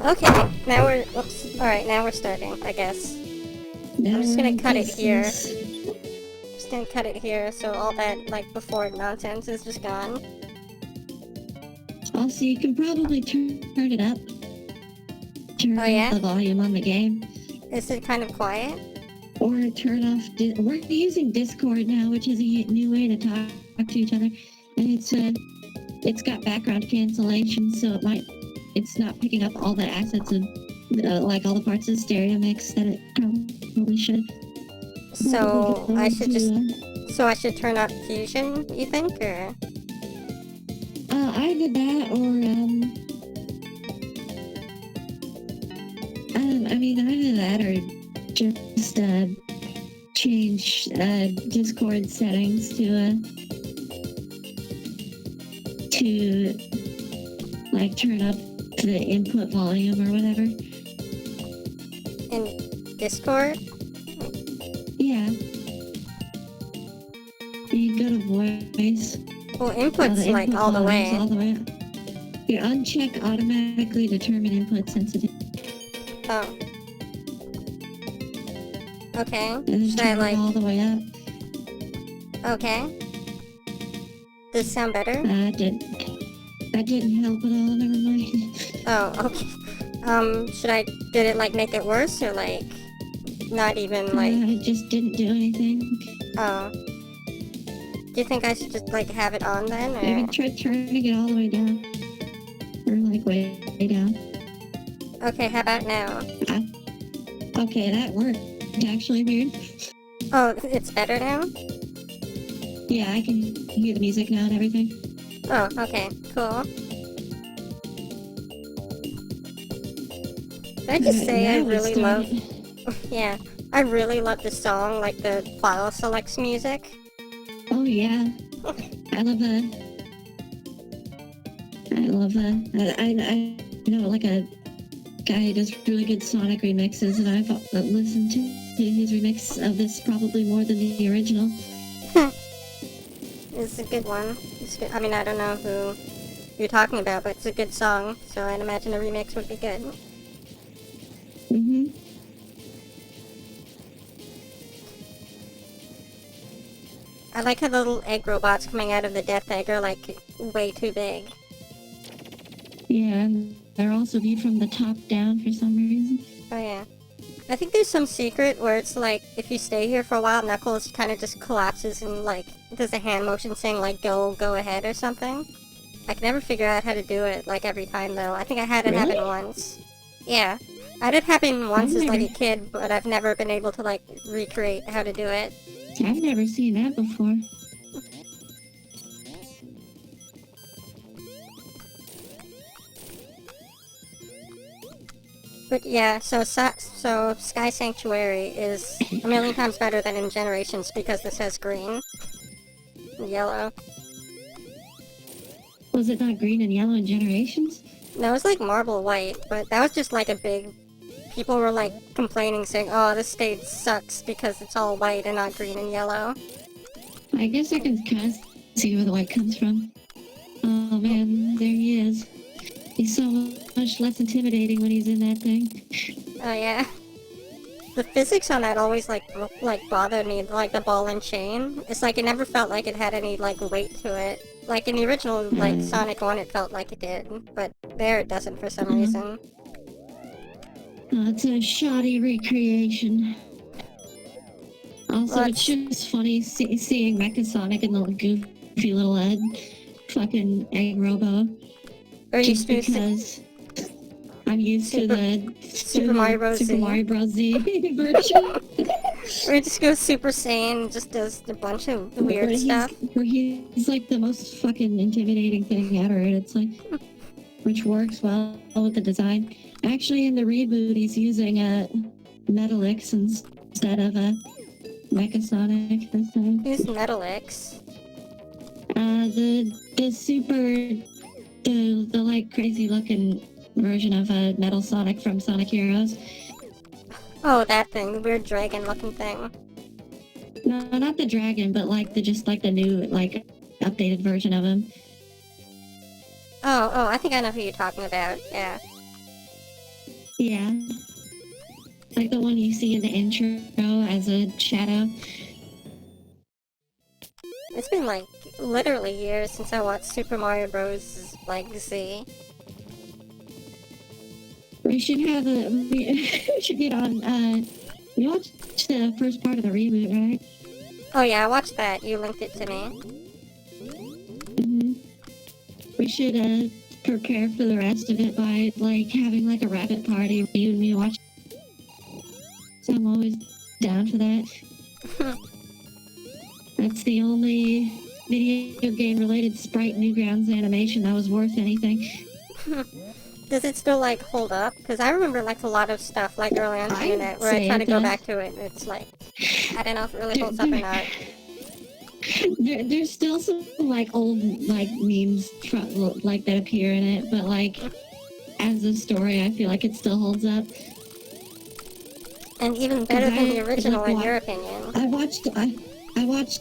Okay, now we're... Oops. Alright, now we're starting, I guess. I'm just gonna cut it here. Just gonna cut it here, so all that, like, before nonsense is just gone. Also, you can probably turn it up. Turn up the volume on the game. Is it kind of quiet? Or turn off... We're using Discord now, which is a new way to talk to each other. And it's got background cancellation, so it's not picking up all the assets of, like, all the parts of the stereo mix that it probably should. So, I should turn up Fusion, you think, or...? Either that, or, either that, or just, change, Discord settings to, like, turn up the input volume or whatever. In Discord? Yeah. You go to voice. Well, input's like all the way. All the way up. You uncheck automatically determine input sensitivity. Oh. Okay. And then Should turn I, like... it all the way up. Okay. Does it sound better? That didn't help at all, never mind. Oh, okay. Did it, like, make it worse, or, like, not even, like... It just didn't do anything. Oh. Do you think I should just, like, have it on then, or...? Maybe try turning it all the way down. Or, like, way down. Okay, how about now? Okay, that worked, actually, weird. Oh, it's better now? Yeah, I can hear the music now and everything. Oh, okay, cool. Did I just say I really love... Yeah, I really love the song, like the file selects music. Oh yeah, I love that. I know, like, a guy who does really good Sonic remixes, and I've listened to his remix of this probably more than the original. It's a good one. It's good. I mean, I don't know who you're talking about, but it's a good song, so I'd imagine a remix would be good. Mm-hmm. I like how the little egg robots coming out of the death egg are, like, way too big. Yeah, and they're also viewed from the top down for some reason. Oh yeah. I think there's some secret where it's like, if you stay here for a while, Knuckles kind of just collapses and, like, does a hand motion saying, like, go ahead or something. I can never figure out how to do it, like, every time, though. I think I had it happen once. Yeah. I had it happen once as, like, a kid, but I've never been able to, like, recreate how to do it. I've never seen that before. But yeah, so Sky Sanctuary is a million times better than in Generations because this has green and yellow. Was it not green and yellow in Generations? No, it was like marble white, but that was just like a big... People were like complaining, saying, oh, this stage sucks because it's all white and not green and yellow. I guess I can kind of see where the white comes from. Oh man, there he is. He's so much less intimidating when he's in that thing. Oh yeah. The physics on that always like bothered me, like the ball and chain. It's like it never felt like it had any like weight to it. Like in the original like Sonic 1 it felt like it did, but there it doesn't for some reason. It's a shoddy recreation. Also, Well, it's just funny seeing Mecha Sonic and the goofy little fucking egg robo. Just because I'm used to the Super Mario Bros. Z version. Or it just goes Super Saiyan and just does a bunch of weird stuff. Where he's like the most fucking intimidating thing ever, and it's like, which works well with the design. Actually, in the reboot, he's using Metalix instead of Mecha Sonic this time. Who's Metalix? The super... The like crazy looking version of Metal Sonic from Sonic Heroes. Oh, that thing, the weird dragon looking thing. No, not the dragon, but like the new like updated version of him. Oh, I think I know who you're talking about, yeah. Yeah. Like the one you see in the intro as a shadow. It's been like literally years since I watched Super Mario Bros. Like Z. We should have we should get on, you watched the first part of the reboot, right? Oh yeah, I watched that. You linked it to me. Mm-hmm. We should, prepare for the rest of it by, like, having, like, a rabbit party where you and me watch. So I'm always down for that. That's the only video game related Sprite Newgrounds animation that was worth anything. Does it still like hold up? Because I remember like a lot of stuff like early on the I'd internet where I say try it to go does. back to it and it's like, I don't know if it really holds up or not. There's still some like old like memes from, like that appear in it, but like as a story, I feel like it still holds up. And even better than the original, like, in your opinion. I watched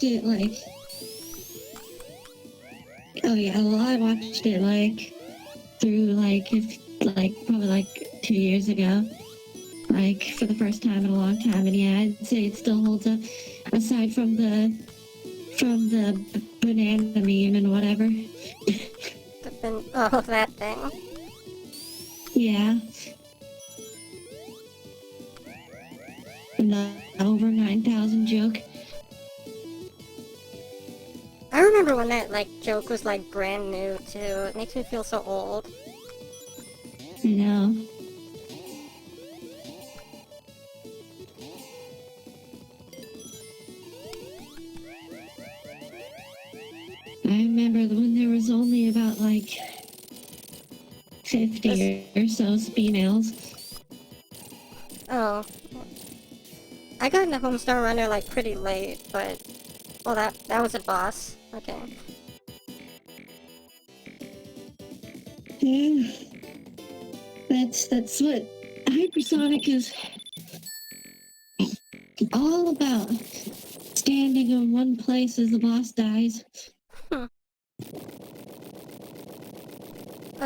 it like, oh yeah, well I watched it like through like probably like 2 years ago, like for the first time in a long time, and yeah, I'd say it still holds up, aside from the banana meme and whatever. Oh, that thing. Yeah. And the over 9,000 joke. I remember when that like joke was like brand new too. It makes me feel so old. I know. I remember when there was only about like 50 or so females. Oh. I got into Homestar Runner like pretty late, but well that was a boss. Okay. Yeah. That's what Hypersonic is all about. Standing in one place as the boss dies. Oh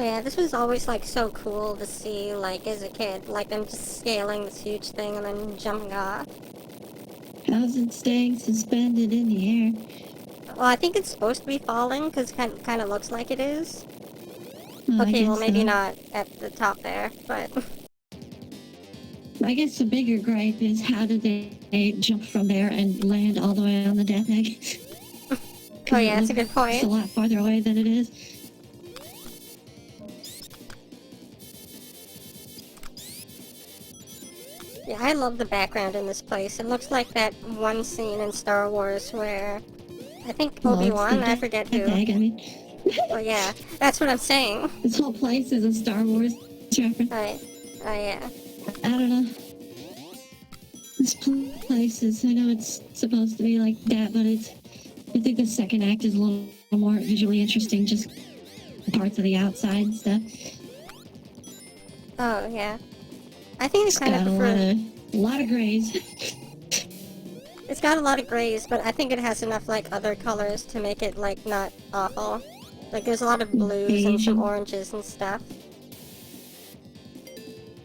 yeah, this was always like so cool to see, like as a kid, like them just scaling this huge thing and then jumping off. How's it staying suspended in the air? Well, I think it's supposed to be falling because it kind of looks like it is. Well, I Okay, well guess maybe so. not at the top there, but I guess the bigger gripe is how did they jump from there and land all the way on the death egg? oh yeah, that's a good It's point. a lot farther away than it is. Yeah, I love the background in this place. It looks like that one scene in Star Wars where I think Well, it's Obi-Wan, the I forget death who. egg, I mean. Oh yeah, that's what I'm saying. This whole place is a Star Wars reference. Oh yeah. I don't know. This place is, I know it's supposed to be like that, but I think the second act is a little more visually interesting, just parts of the outside and stuff. Oh yeah. I think it's It's kind got of a lot of grays. It's got a lot of grays, but I think it has enough like other colors to make it like not awful. Like there's a lot of blues and some Asian. oranges and stuff.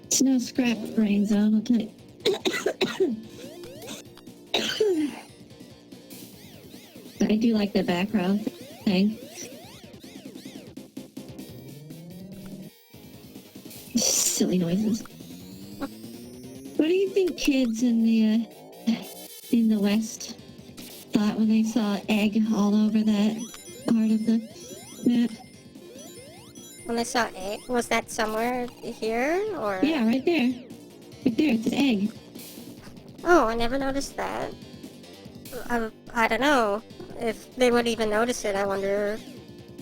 It's no scrap brain zone, I'll tell you. I do like the background thing. Silly noises. What do you think kids in the West thought when they saw egg all over that part of the map? When I saw egg, was that somewhere here or? Yeah, right there. Right there, it's an egg. Oh, I never noticed that. I don't know if they would even notice it. I wonder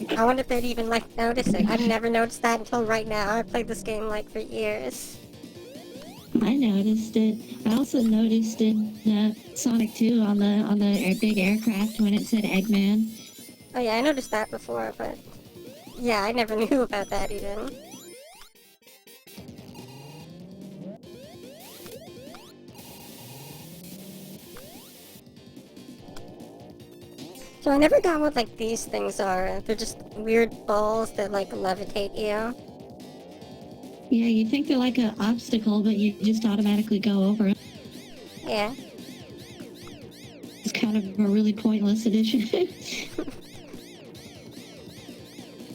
if they'd even like notice it. I've never noticed that until right now. I played this game like for years. I noticed it. I also noticed in Sonic 2 on the big aircraft when it said Eggman. Oh yeah, I noticed that before, but yeah, I never knew about that even. So I never got what like these things are. They're just weird balls that like levitate you. Yeah, you think they're like an obstacle, but you just automatically go over it. Yeah. It's kind of a really pointless addition.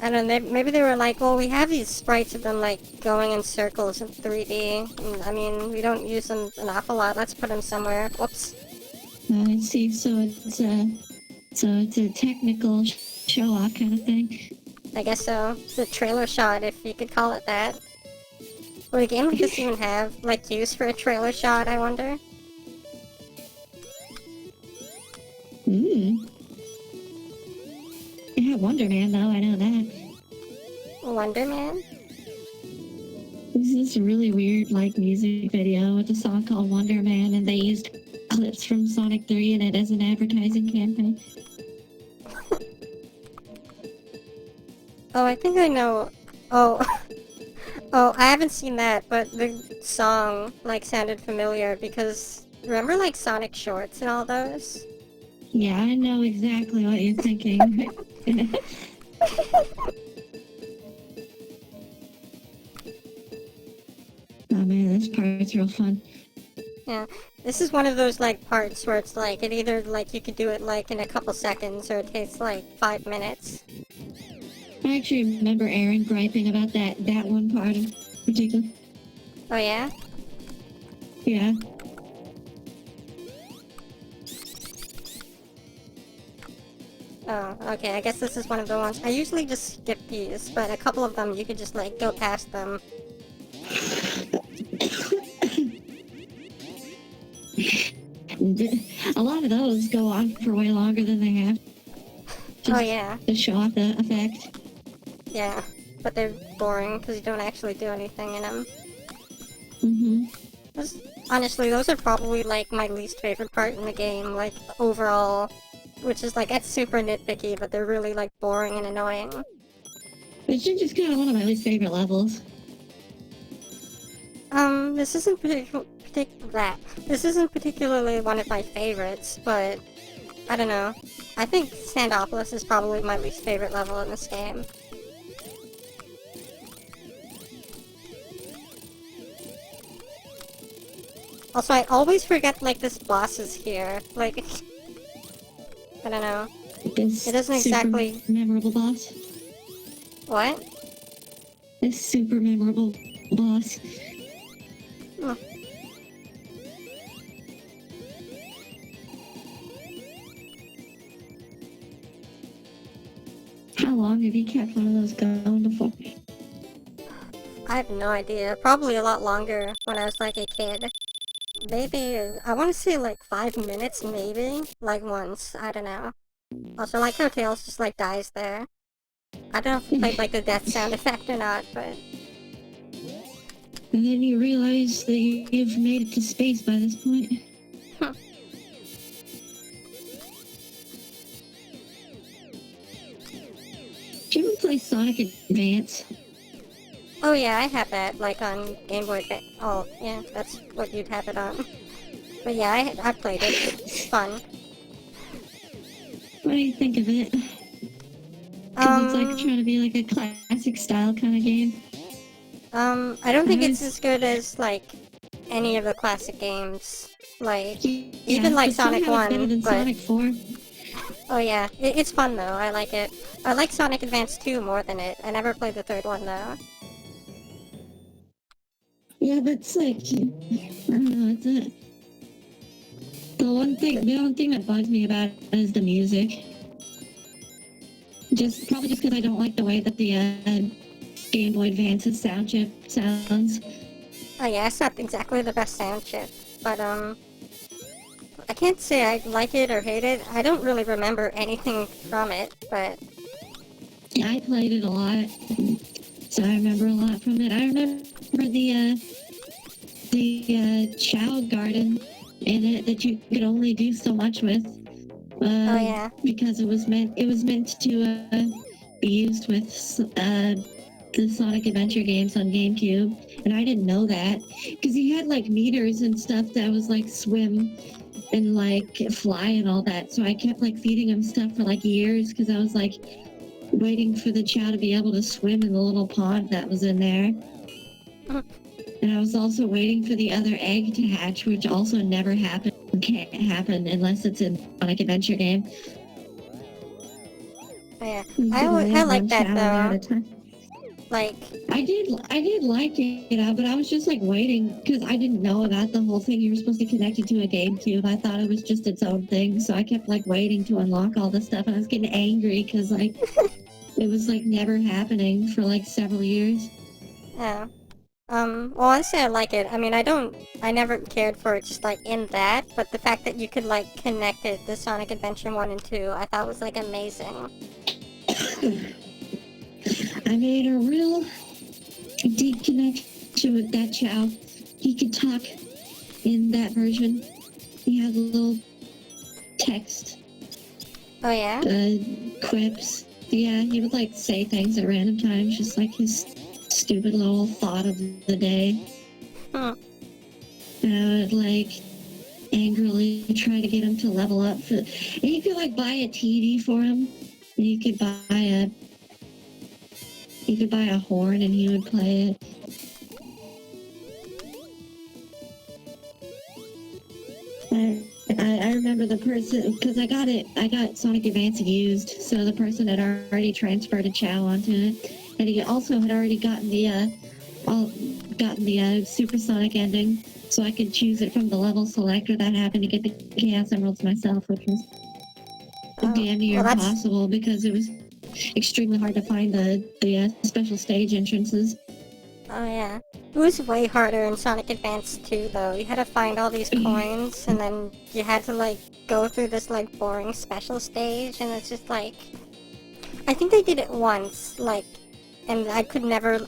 I don't know, maybe they were like, well, we have these sprites of them, like, going in circles in 3D. I mean, we don't use them an awful lot. Let's put them somewhere. Whoops. I see. So it's a technical show-off kind of thing. I guess so. It's a trailer shot, if you could call it that. Would a game like this even have, like, use for a trailer shot, I wonder? Yeah, Wonder Man, though, I know that. Wonder Man? This is a really weird, like, music video with a song called Wonder Man, and they used clips from Sonic 3 in it as an advertising campaign. Oh, I think I know. Oh. Oh, I haven't seen that, but the song, like, sounded familiar because... Remember, like, Sonic Shorts and all those? Yeah, I know exactly what you're thinking. Oh man, this part's real fun. Yeah, this is one of those, like, parts where it's like, it either, like, you could do it, like, in a couple seconds, or it takes, like, 5 minutes. I actually remember Aaron griping about that one part in particular. Oh, yeah? Yeah. Oh, okay, I guess this is one of the ones. I usually just skip these, but a couple of them you could just, like, go past them. A lot of those go on for way longer than they have. Oh, yeah. To show off the effect. Yeah, but they're boring because you don't actually do anything in them. Honestly, those are probably, like, my least favorite part in the game, like, overall. Which is, like, it's super nitpicky, but they're really, like, boring and annoying. It's just kind of one of my least favorite levels. This isn't This isn't particularly one of my favorites, but I don't know. I think Sandopolis is probably my least favorite level in this game. Also, I always forget, like, this boss is here. Like, I don't know. This it doesn't exactly... super memorable boss. What? This super memorable boss. Oh. How long have you kept one of those going before? I have no idea. Probably a lot longer when I was, like, a kid. Maybe, I want to say, like, 5 minutes, maybe? Like, once. I don't know. Also, like how Tails just, like, dies there. I don't know if it played, like, the death sound effect or not, but... And then you realize that you've made it to space by this point. Did you ever play Sonic Advance? Oh yeah, I have that, like, on Game Boy Advance. Oh, yeah, that's what you'd have it on. But yeah, I played it. It's fun. What do you think of it? Because it's like trying to be like a classic style kind of game. I don't think it's as good as, like, any of the classic games. Like, even like Sonic 1, better than but... Sonic 4. Oh yeah, it's fun though, I like it. I like Sonic Advance 2 more than it. I never played the third one though. Yeah, but it's like, I don't know, it's a... The only thing that bugs me about it is the music. Probably just because I don't like the way that the Game Boy Advance's sound chip sounds. Oh yeah, it's not exactly the best sound chip, but I can't say I like it or hate it. I don't really remember anything from it, but... Yeah, I played it a lot, so I remember a lot from it. I remember the Chow Garden in it that you could only do so much with. Oh yeah. Because it was meant to be used with the Sonic Adventure games on GameCube, and I didn't know that because he had like meters and stuff that was like swim and like fly and all that. So I kept like feeding him stuff for like years because I was like waiting for the Chow to be able to swim in the little pond that was in there. And I was also waiting for the other egg to hatch, which also never happened. Can't happen unless it's in Sonic Adventure game. Yeah, You I can always, only I have like one that challenge at a though. time. Like, I did like it, but I was just like waiting because I didn't know about the whole thing. You were supposed to connect it to a GameCube. I thought it was just its own thing, so I kept like waiting to unlock all this stuff, and I was getting angry because like it was like never happening for like several years. yeah. Well, honestly, I like it. I mean, I never cared for it just like in that, but the fact that you could like connect it to Sonic Adventure 1 and 2, I thought was like amazing. I made a real deep connection with that Chow. He could talk in that version. He had a little text, Oh yeah? quips. Yeah, he would like say things at random times, just like his stupid little thought of the day. Hmm. And I would like angrily try to get him to level up. And you could like buy a TV for him. And you could buy a horn and he would play it. I remember the person because I got Sonic Advance used, so the person had already transferred a Chow onto it, and he also had already gotten the Supersonic ending, so I could choose it from the level selector. That happened to get the Chaos Emeralds myself, which was damn near well, that's impossible because it was extremely hard to find the special stage entrances. oh yeah. It was way harder in Sonic Advance 2 though. You had to find all these coins and then you had to like go through this like boring special stage and it's just like I think they did it once, like and I could never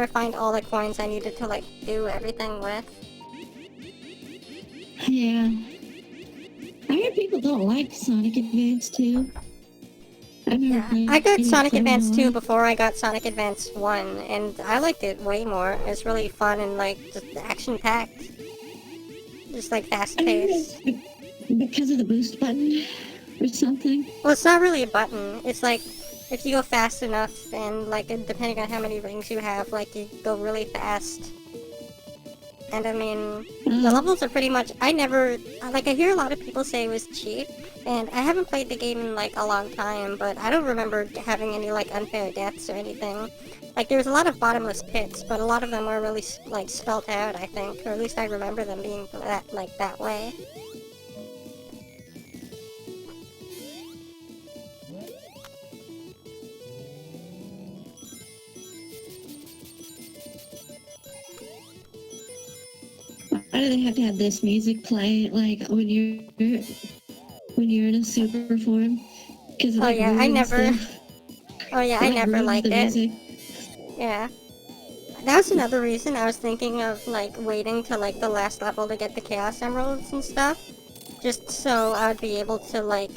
find all the coins I needed to like do everything with. Yeah. I hear people don't like Sonic Advance 2. I've never Yeah, played I got it, Sonic so I don't Advance know 2 why. before I got Sonic Advance 1, and I liked it way more. It's really fun and, like, just action-packed. Just, like, I heard fast-paced. it's because of the boost button or something. Well, it's not really a button. It's, like, if you go fast enough, and, like, depending on how many rings you have, like, you go really fast. And, I mean, the levels are pretty much... I hear a lot of people say it was cheap, and I haven't played the game in, like, a long time, but I don't remember having any, like, unfair deaths or anything. Like, there was a lot of bottomless pits, but a lot of them were really, like, spelt out, I think. Or at least I remember them being that way. Why do they have to have this music play like when you're in a super form? Because it Oh like yeah, I ruins never... the Oh yeah, it I like never ruins liked the it. music. Yeah. That was another reason I was thinking of, like, waiting to, like, the last level to get the Chaos Emeralds and stuff. Just so I would be able to, like,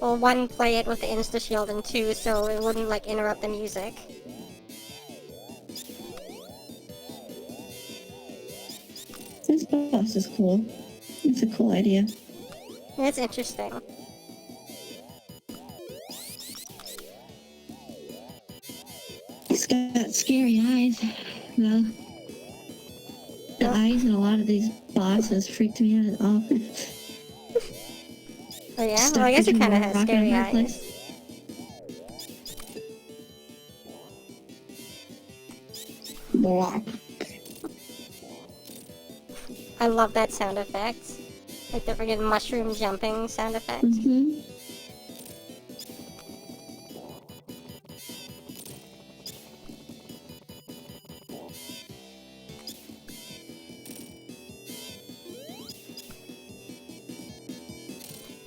well, one, play it with the Insta-Shield, and two, so it wouldn't, like, interrupt the music. This boss is cool. It's a cool idea. It's interesting. It's got scary eyes, though. The eyes in a lot of these bosses freaked me out. Oh, Oh yeah? stuck Well, I guess it between kind a of has rock and a scary hard eyes. place. Blah. I love that sound effect. Like the friggin' mushroom jumping sound effect. Mm-hmm.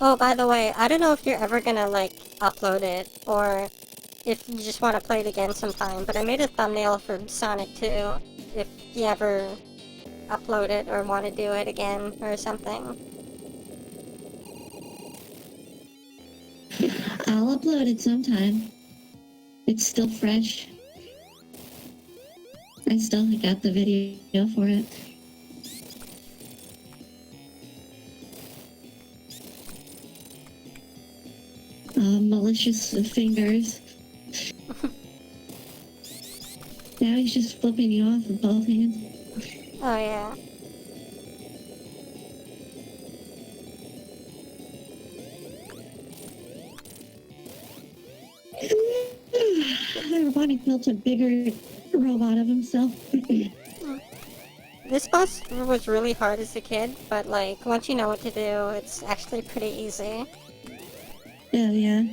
Oh, by the way, I don't know if you're ever gonna, like, upload it, or if you just want to play it again sometime, but I made a thumbnail for Sonic 2, if you ever upload it or want to do it again or something. I'll upload it sometime. It's still fresh. I still got the video for it. Malicious fingers. Now he's just flipping you off with both hands. Oh yeah. Everybody built a bigger robot of himself. This boss was really hard as a kid, but like once you know what to do, it's actually pretty easy. Yeah, yeah.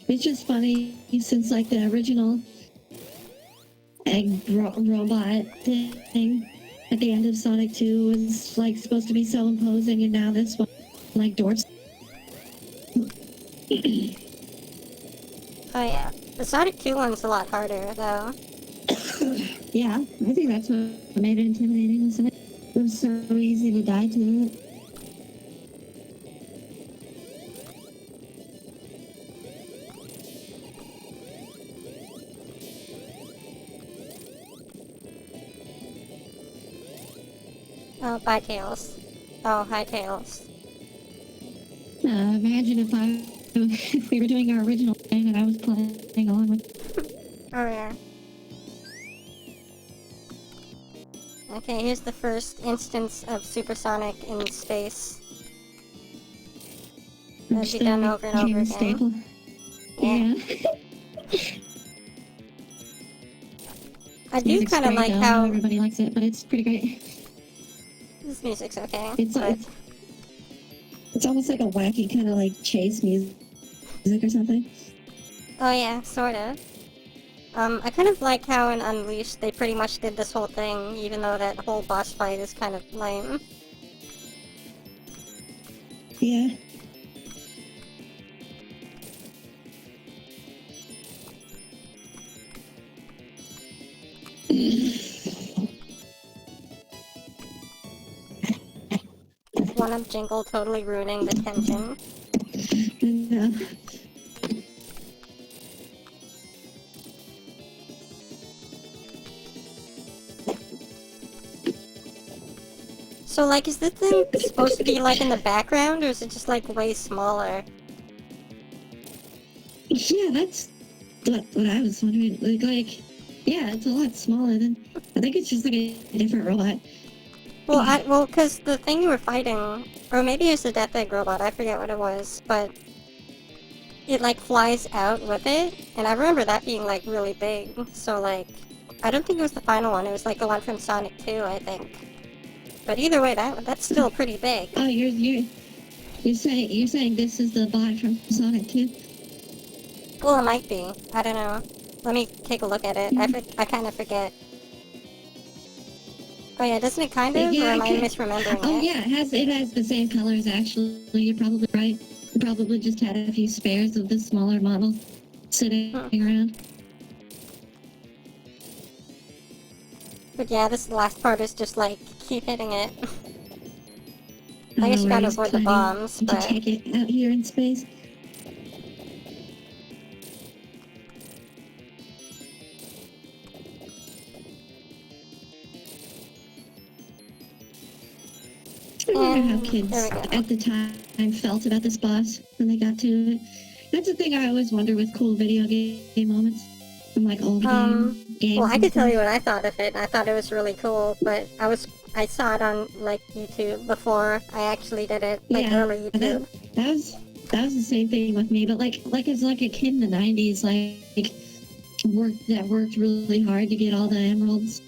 It's just funny since like the original egg robot thing at the end of Sonic 2 was like supposed to be so imposing, and now this one like dwarfs. Oh yeah. The Sonic 2 one's a lot harder though. Yeah, I think that's what made it intimidating, wasn't it? It was so easy to die to it. Oh, bye Tails. Oh, hi Tails. Imagine if we were doing our original thing and I was playing along with. Oh yeah. Okay, here's the first instance of supersonic in space. That'll be done over and over again. Staple. Yeah. I do kind of like how everybody likes it, but it's pretty great. this music's okay. It's almost like a wacky kind of like chase music or something. Oh yeah, sort of. I kind of like how in Unleashed they pretty much did this whole thing, even though that whole boss fight is kind of lame. Yeah. One-up Jingle totally ruining the tension. Yeah. So like, is this thing supposed to be like in the background, or is it just like way smaller? Yeah, that's what I was wondering. Like, yeah, it's a lot smaller than. I think it's just like a different robot. Well, because the thing you were fighting, or maybe it's the Death Egg robot, I forget what it was, but it like flies out with it, and I remember that being like really big, so like, I don't think it was the final one, it was like the one from Sonic 2, I think. But either way, that's still pretty big. Oh, you're saying this is the bot from Sonic 2? Well, it might be. I don't know. Let me take a look at it. I kind of forget. Oh yeah, doesn't it kind of? Yeah, or am I misremembering it? Oh yeah, it has the same colors actually. You're probably right. You probably just had a few spares of the smaller model sitting around. But yeah, this last part is just like, keep hitting it. I guess you gotta avoid the bombs, but... to take it out here in space. I wonder how kids at the time felt about this boss when they got to it. That's the thing I always wonder with cool video game moments from like old games. Well, I could tell you what I thought of it. I thought it was really cool, but I saw it on like YouTube before I actually did it, like early YouTube. That was the same thing with me, but like as like a kid in the 90s, like worked really hard to get all the emeralds.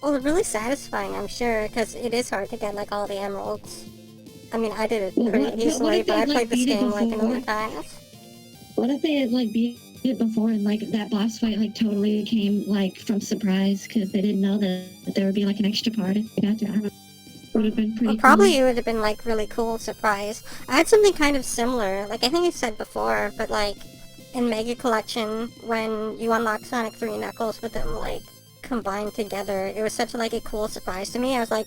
Well, it's really satisfying, I'm sure, because it is hard to get like all the emeralds. I mean, I did it pretty easily, but I played this game like a million times. What if they had like beat it before and like that boss fight like totally came like from surprise because they didn't know that there would be like an extra part if they got to? I don't know. Would have been pretty. Probably it would have been like really cool surprise. I had something kind of similar, like I think I said before, but like in Mega Collection when you unlock Sonic 3 Knuckles with them like combined together, it was such like a cool surprise to me. I was like,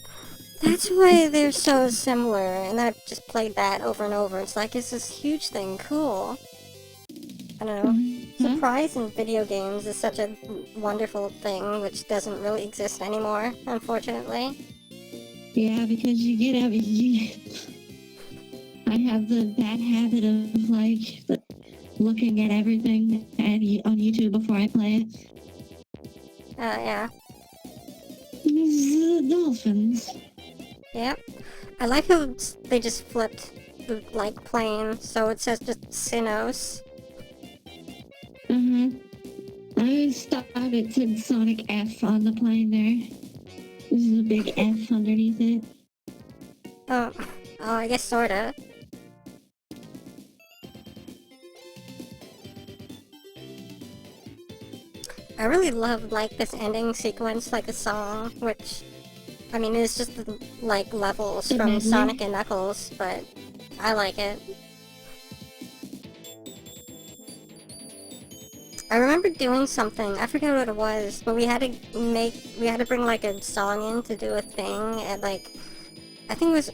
that's why they're so similar, and then I just played that over and over. It's like, it's this huge thing, cool. I don't know. Surprise in video games is such a wonderful thing, which doesn't really exist anymore, unfortunately. Yeah, because you get I have the bad habit of like looking at everything on YouTube before I play it. Yeah. The dolphins. Yep. I like how they just flipped the, like, plane, so it says just Sinnoh. I always thought it said Sonic F on the plane there. There's a big F underneath it. Oh, I guess sorta. I really love, like, this ending sequence, like a song, which, I mean, it's just, like, levels The from medley? Sonic and Knuckles, but I like it. I remember doing something, I forget what it was, but we had to bring, like, a song in to do a thing at, like, I think it was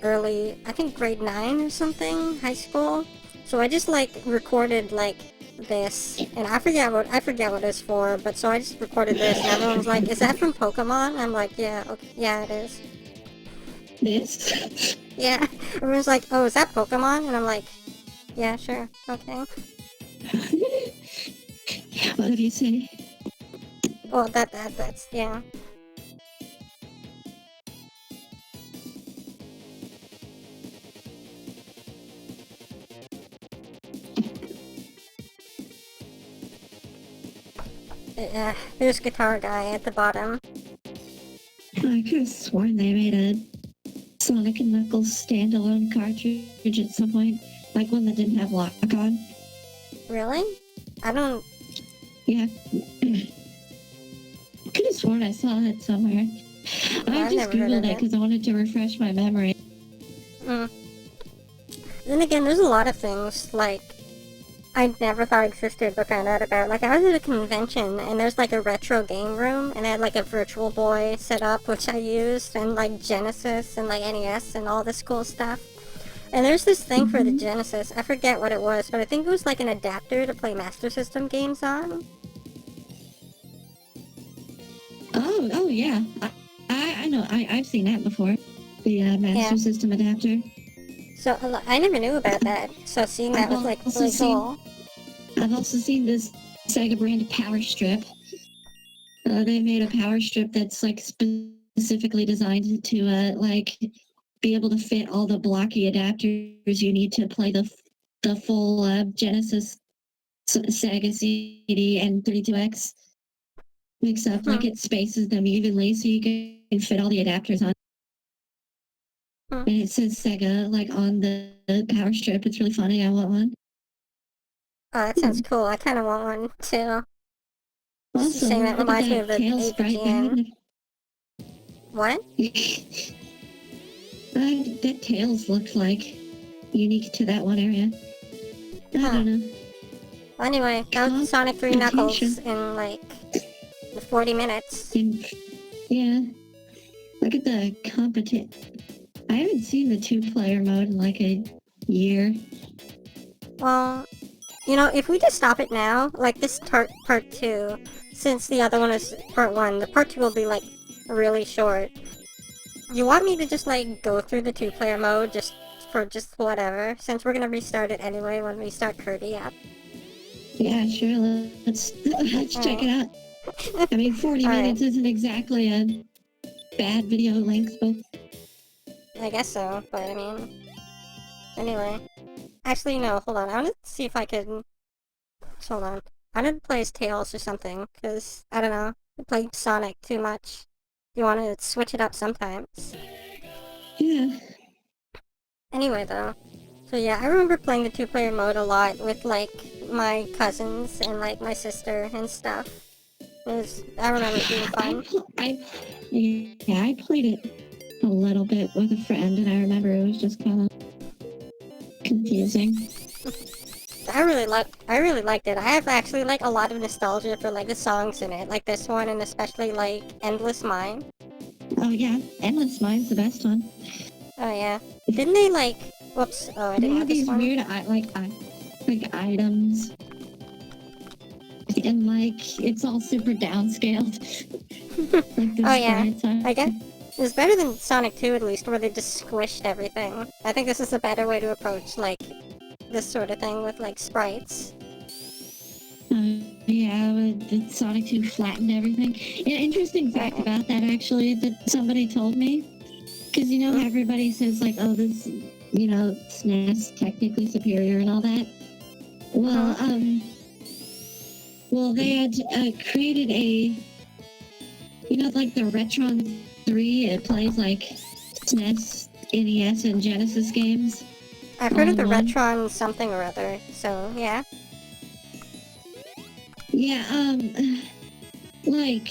grade 9 or something, high school. So I just, like, recorded, like, this, and I forget what it was for, but so I just recorded this, and everyone's like, is that from Pokemon? I'm like, yeah, okay, yeah, it is. This? Yeah, everyone's like, oh, is that Pokemon? And I'm like, yeah, sure, okay. What did you say? Well, that's, yeah. There's Guitar Guy at the bottom. I could have sworn they made a Sonic and Knuckles standalone cartridge at some point. Like one that didn't have lock on. Really? I don't... Yeah. Could have sworn I saw it somewhere. I I've just never heard of googled it it. because I wanted to refresh my memory. Then again, there's a lot of things, like, I never thought existed but found out about. Like, I was at a convention, and there's, like, a retro game room, and they had, like, a Virtual Boy set up, which I used, and, like, Genesis, and, like, NES, and all this cool stuff. And there's this thing for the Genesis, I forget what it was, but I think it was, like, an adapter to play Master System games on. Oh yeah. I know. I've seen that before. The Master System adapter. So, I never knew about that, so seeing that was, like, really cool. I've also seen this Sega brand Power Strip. They made a Power Strip that's like specifically designed to like be able to fit all the blocky adapters you need to play the full Genesis Sega CD and 32X mix up. Like it spaces them evenly so you can fit all the adapters on. And it says Sega like on the Power Strip. It's really funny. I want one. Oh, that sounds cool. I kind of want one, too. Also, Saying that look at reminds me of the Tails sprite AVGN. What? That Tails looked like unique to that one area. I don't know. Well, anyway, that was Sonic 3 Knuckles in, like, 40 minutes. Yeah. Look at the competent... I haven't seen the two-player mode in, like, a year. Well, you know, if we just stop it now, like this part 2, since the other one is part 1, the part 2 will be, like, really short. You want me to just, like, go through the two-player mode just whatever, since we're gonna restart it anyway when we start Kirby up? Yeah, sure, let's check it out. I mean, 40 minutes isn't exactly a bad video length, but... I guess so, but I mean... Anyway. Actually, no, hold on. I want to see if I can... Hold on. I want to play as Tails or something, because, I don't know, I play Sonic too much. You want to switch it up sometimes. Yeah. Anyway, though. So yeah, I remember playing the two-player mode a lot with, like, my cousins and, like, my sister and stuff. I remember it being fun. I played it a little bit with a friend, and I remember it was just kind of confusing. I really liked it. I have actually, like, a lot of nostalgia for, like, the songs in it. Like this one, and especially, like, Endless Mine. Oh yeah, Endless Mine's the best one. Oh yeah. Didn't they, like... Whoops. Oh, I didn't have this one. They have these weird, like, items. And, like, it's all super downscaled. Like oh yeah. I guess it was better than Sonic 2, at least, where they just squished everything. I think this is a better way to approach, like, this sort of thing with, like, sprites. Yeah, with Sonic 2 flattened everything. Yeah, interesting fact about that actually that somebody told me. Because you know how everybody says like, oh, this, SNES technically superior and all that. Well, they had created like the Retron 3. It plays like SNES, NES, and Genesis games. I've heard of the Retron something or other, so yeah. Yeah, like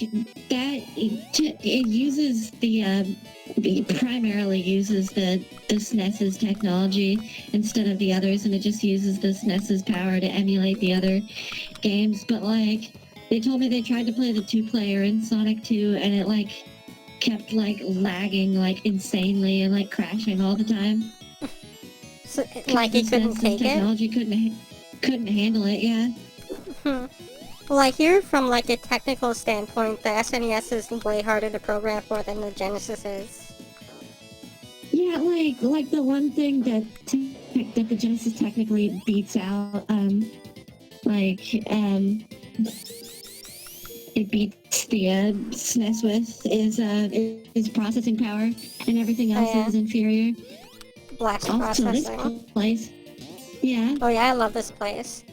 that. It uses it primarily uses the SNES's technology instead of the others, and it just uses the SNES's power to emulate the other games. But like, they told me they tried to play the 2-player in Sonic 2, and it like kept like lagging like insanely and like crashing all the time. So, like it couldn't take technology couldn't handle it. Yeah. Well, I hear from like a technical standpoint, the SNES is way harder to program for than the Genesis is. Yeah, like the one thing that the Genesis technically beats out, it beats the SNES with is processing power, and everything else is inferior. Blast also, processing. This place, yeah. Oh yeah, I love this place.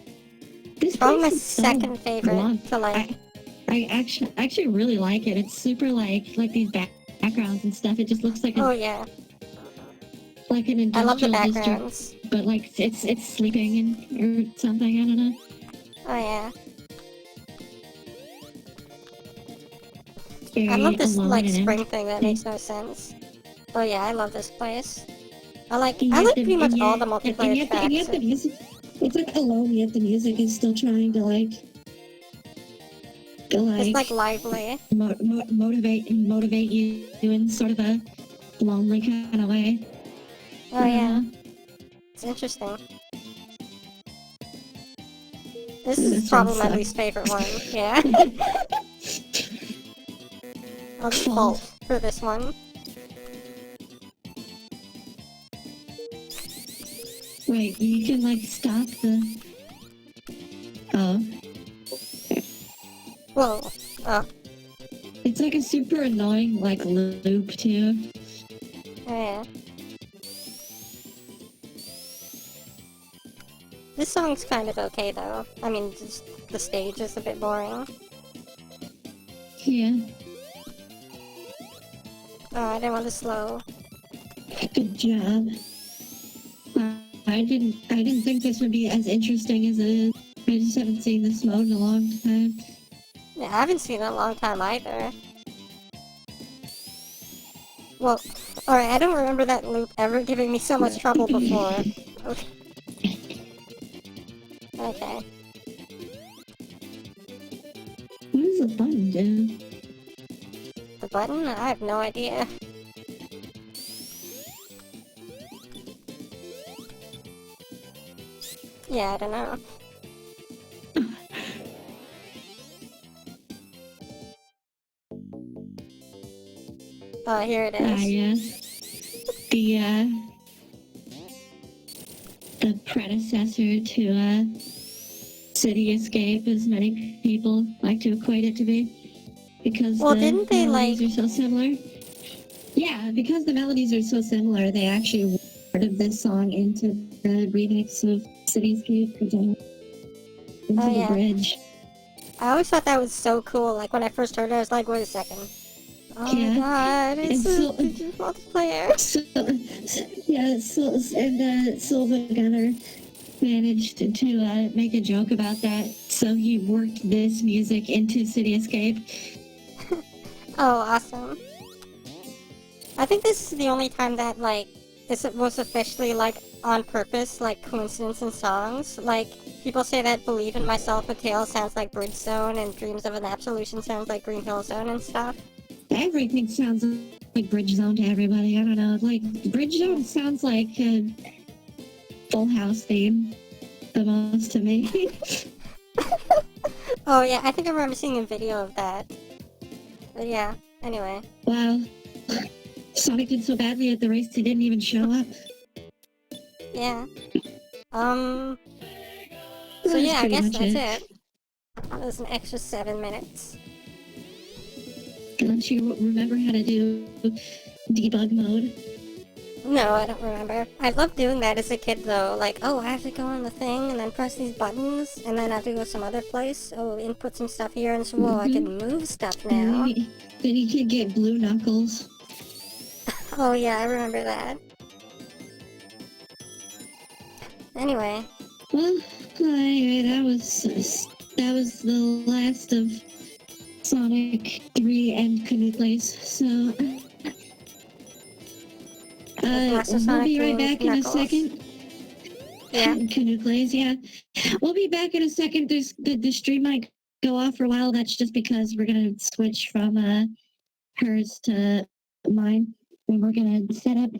This probably my place second favorite to like. I actually really like it. It's super like these backgrounds and stuff. It just looks like oh yeah. Like an industrial I love the backgrounds. district, but like it's sleeping or something. I don't know. Oh yeah. Very I love this like spring and thing that makes no sense. Oh yeah, I love this place. I like pretty much all the multiplayer tracks. And yet the music, it's like alone. Yet the music is still trying to like. It's like lively. Motivate you in sort of a lonely kind of way. Oh yeah. It's interesting. This is probably my least favorite one, yeah. I'll default for this one. Wait, you can like stop the... Oh. Whoa. Oh. It's like a super annoying like loop too. Oh yeah. This song's kind of okay though. I mean, just the stage is a bit boring. Yeah. Oh, I didn't want to slow. Good job. I didn't think this would be as interesting as it is. I just haven't seen this mode in a long time. Yeah, I haven't seen it in a long time either. Well, alright, I don't remember that loop ever giving me so much trouble before. Okay. Okay. What does the button do? The button? I have no idea. Yeah, I don't know. Oh, here it is. Yeah. The predecessor to City Escape, as many people like to equate it to be, because didn't they melodies are so similar. Yeah, because the melodies are so similar, they actually recorded this song into the remix of Cityscape into the bridge. I always thought that was so cool. Like when I first heard it, I was like, wait a second. Oh my god, it's a multiplayer. Silva Gunner managed to make a joke about that, so he worked this music into City Escape. Oh, awesome. I think this is the only time that, like, this was officially, like, on purpose, like, coincidence in songs. Like, people say that Believe in Myself with Tail sounds like Bridgestone, and Dreams of an Absolution sounds like Green Hill Zone and stuff. Everything sounds like Bridgestone to everybody. I don't know. Like, Bridgestone sounds like a Full House theme the most to me. Oh, yeah, I think I remember seeing a video of that. But yeah, anyway. Wow. Sonic did so badly at the race he didn't even show up. Yeah. So yeah, I guess that's it. there's an extra 7 minutes. Don't you remember how to do debug mode? No, I don't remember. I loved doing that as a kid, though. Like, oh, I have to go on the thing and then press these buttons, and then I have to go some other place. Oh, input some stuff here, and so, whoa, I can move stuff now. Then you can get blue knuckles. Oh, yeah, I remember that. Anyway. Well, anyway, that was the last of Sonic 3 and Canute Place. So, we'll be right back in a second. Yeah. Canute Place, yeah. We'll be back in a second. The stream might go off for a while. That's just because we're gonna switch from hers to mine, and we're gonna set up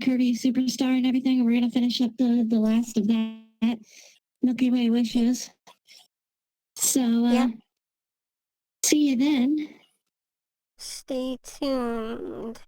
Kirby Superstar and everything, and we're gonna finish up the last of that Milky Way wishes. So, Yeah. see you then. Stay tuned.